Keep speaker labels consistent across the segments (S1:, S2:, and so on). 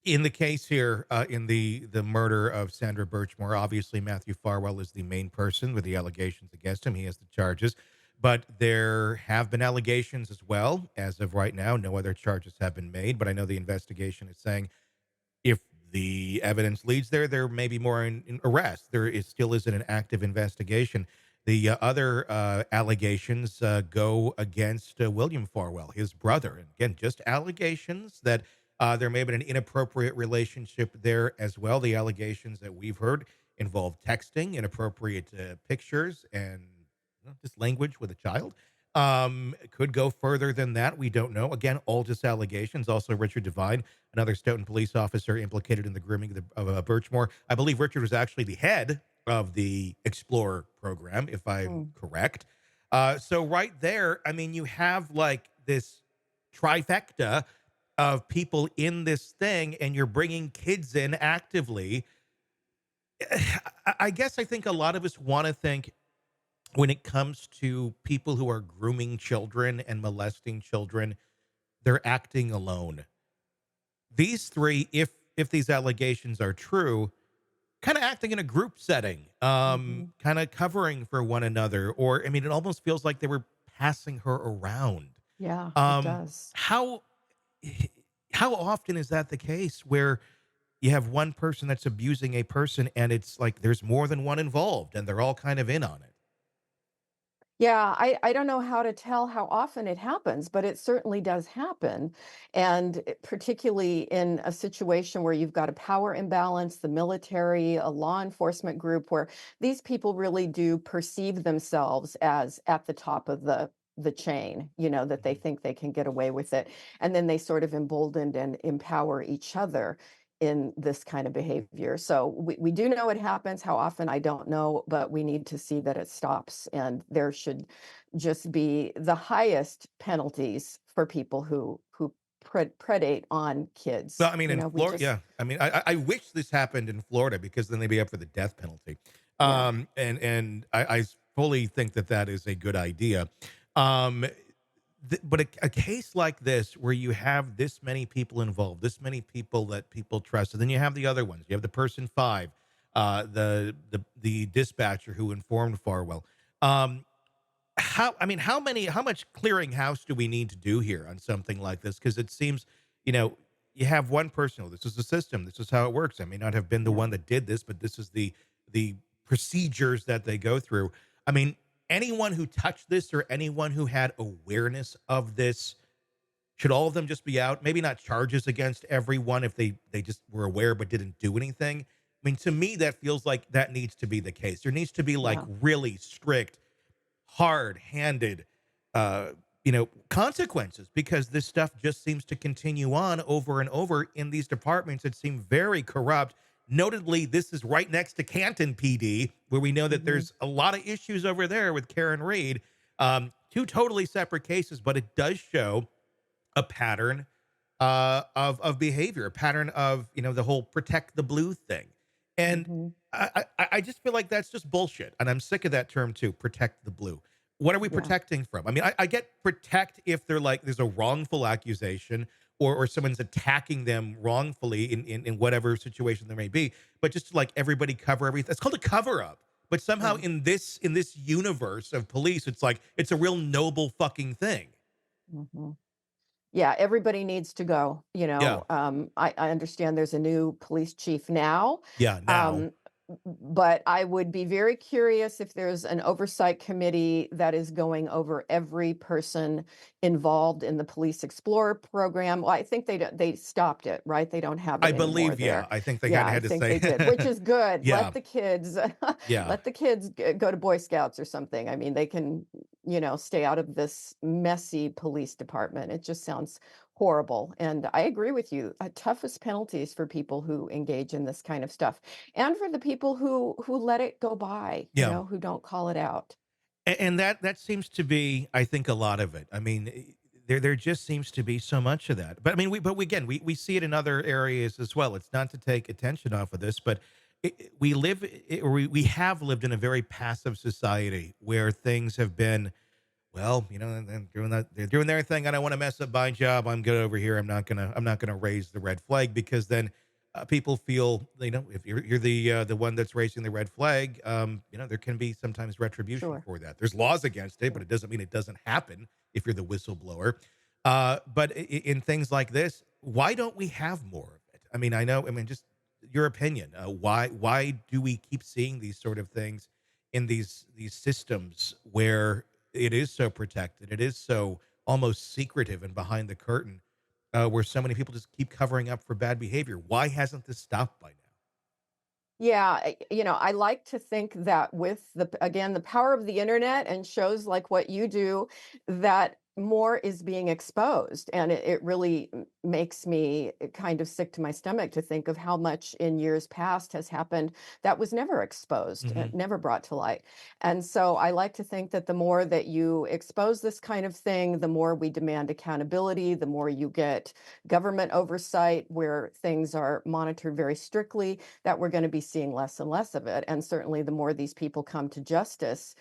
S1: In the case here, in the murder of Sandra Birchmore, obviously Matthew Farwell is the main person with the allegations against him. He has the charges, but there have been allegations as well. As of right now, no other charges have been made. But I know the investigation is saying if the evidence leads there, there may be more in arrest. There is still isn't an active investigation. The other allegations go against William Farwell, his brother. And again, just allegations that there may have been an inappropriate relationship there as well. The allegations that we've heard involve texting, inappropriate pictures, and just language with a child. It could go further than that. We don't know. Again, all just allegations. Also, Richard Devine, another Stoughton police officer implicated in the grooming of Birchmore. I believe Richard was actually the head of the Explorer program, if I'm
S2: Mm.
S1: correct. So right there, I mean, you have like this trifecta of people in this thing, and you're bringing kids in actively. I guess I think a lot of us want to think when it comes to people who are grooming children and molesting children, they're acting alone. These three, if these allegations are true, kind of acting in a group setting,
S2: Mhm.
S1: kind of covering for one another, or I mean, it almost feels like they were passing her around.
S2: Yeah, it
S1: Um,
S2: does.
S1: how how often is that the case where you have one person that's abusing a person and it's like there's more than one involved and they're all kind of in on it?
S2: Yeah, I don't know how to tell how often it happens, but it certainly does happen. And particularly in a situation where you've got a power imbalance, the military, a law enforcement group, where these people really do perceive themselves as at the top of the chain, that they
S1: Mhm.
S2: think they can get away with it. And then they sort of emboldened and empower each other in this kind of behavior. So we do know it happens. How often, I don't know, but we need to see that it stops. And there should just be the highest penalties for people who predate on
S1: Well,
S2: kids.
S1: I mean, in
S2: We
S1: Florida,
S2: just,
S1: yeah. I mean, I wish this happened in Florida because then they'd be up for the death penalty.
S2: yeah.
S1: And I fully think that that is a good idea. Um, but a case like this, where you have this many people involved, this many people that people trust, and then you have the other ones. You have the person five, the dispatcher who informed Farwell. Um, how much clearing house do we need to do here on something like this? Because it seems, you know, you have one person, oh, this is the system, this is how it works. I may not have been the
S2: Yeah.
S1: one that did this, but this is the procedures that they go through. I mean, anyone who touched this or anyone who had awareness of this, should all of them just be out? Maybe not charges against everyone if they just were aware but didn't do anything. I mean, to me, that feels like that needs to be the case. There needs to be like
S2: Yeah.
S1: really strict, hard-handed, consequences, because this stuff just seems to continue on over and over in these departments that seem very corrupt. Notably, this is right next to Canton PD, where we know that
S2: Hmm.
S1: there's a lot of issues over there with Karen Reed. Two totally separate cases, but it does show a pattern of behavior, a pattern of the whole protect the blue thing, and
S2: Hmm.
S1: I just feel like that's just bullshit, and I'm sick of that term too. Protect the blue. What are we
S2: Yeah.
S1: protecting from? I mean, I get protect if they're like there's a wrongful accusation or someone's attacking them wrongfully in whatever situation there may be, but just to like everybody cover everything. It's called a cover up. But somehow
S2: Yeah.
S1: in this universe of police, it's like it's a real noble fucking thing.
S2: Hmm. Yeah, everybody needs to go.
S1: Yeah.
S2: I understand there's a new police chief now.
S1: Yeah. Now.
S2: Um, but I would be very curious if there's an oversight committee that is going over every person involved in the Police Explorer program. Well, I think they stopped it, right? They don't have
S1: I
S2: it anymore
S1: believe,
S2: there.
S1: yeah. I think they
S2: Yeah,
S1: kinda
S2: I
S1: had to
S2: think they
S1: say
S2: did, which is good.
S1: Yeah,
S2: Let the kids
S1: yeah.
S2: let the kids go to Boy Scouts or something. I mean, they can, stay out of this messy police department. It just sounds horrible. And I agree with you. Toughest penalties for people who engage in this kind of stuff, and for the people who let it go by,
S1: Yeah.
S2: who don't call it out.
S1: And that seems to be, I think, a lot of it. I mean, there just seems to be so much of that. But I mean, again, we see it in other areas as well. It's not to take attention off of this, but we live, or we have lived in a very passive society where things have been, well, and they're doing their thing. I don't want to mess up my job. I'm good over here. I'm not gonna raise the red flag because then people feel, if you're the one that's raising the red flag, there can be sometimes retribution
S2: Sure,
S1: for that. There's laws against it, but
S2: sure.
S1: it doesn't mean it doesn't happen if you're the whistleblower. But in things like this, why don't we have more of it? I mean, I know. I mean, just your opinion. Why do we keep seeing these sort of things in these systems where it is so protected, it is so almost secretive and behind the curtain, where so many people just keep covering up for bad behavior? Why hasn't this stopped by now?
S2: Yeah, I like to think that with again, the power of the internet and shows like what you do, that more is being exposed. And it really makes me kind of sick to my stomach to think of how much in years past has happened that was never exposed,
S1: Hmm.
S2: never brought to light. And so I like to think that the more that you expose this kind of thing, the more we demand accountability, the more you get government oversight where things are monitored very strictly, that we're going to be seeing less and less of it. And certainly, the more these people come to justice,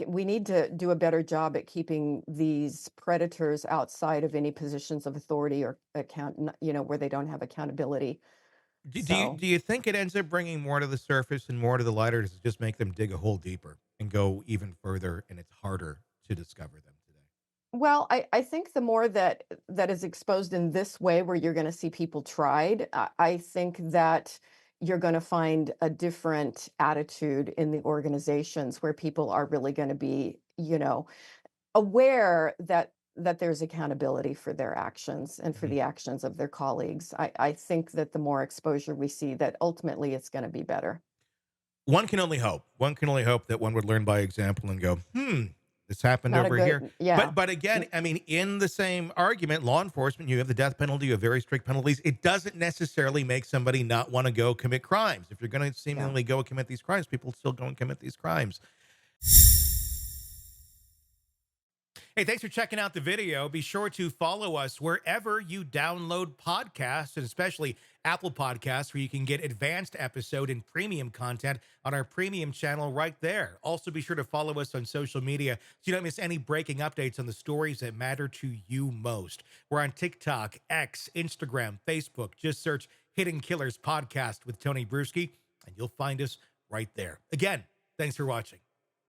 S2: we need to do a better job at keeping these predators outside of any positions of authority or where they don't have accountability.
S1: Do you
S2: So,
S1: do you think it ends up bringing more to the surface and more to the light, or does it just make them dig a hole deeper and go even further, and it's harder to discover them today?
S2: well, I think the more that is exposed in this way, where you're going to see people tried, I think that you're going to find a different attitude in the organizations where people are really going to be, aware that there's accountability for their actions and for
S1: Mhm.
S2: the actions of their colleagues. I think that the more exposure we see, that ultimately it's going to be better.
S1: One can only hope. One can only hope that one would learn by example and go, this happened
S2: Not a
S1: over here.
S2: good, yeah.
S1: But again, I mean, in the same argument, law enforcement, you have the death penalty, you have very strict penalties. It doesn't necessarily make somebody not want to go commit crimes. If you're going to
S2: Yeah.
S1: seemingly go commit these crimes, people still go and commit these crimes. Hey, thanks for checking out the video. Be sure to follow us wherever you download podcasts, and especially Apple Podcasts, where you can get advanced episode and premium content on our premium channel right there. Also, be sure to follow us on social media so you don't miss any breaking updates on the stories that matter to you most. We're on TikTok, X, Instagram, Facebook. Just search Hidden Killers Podcast with Tony Brueski, and you'll find us right there. Again, thanks for watching.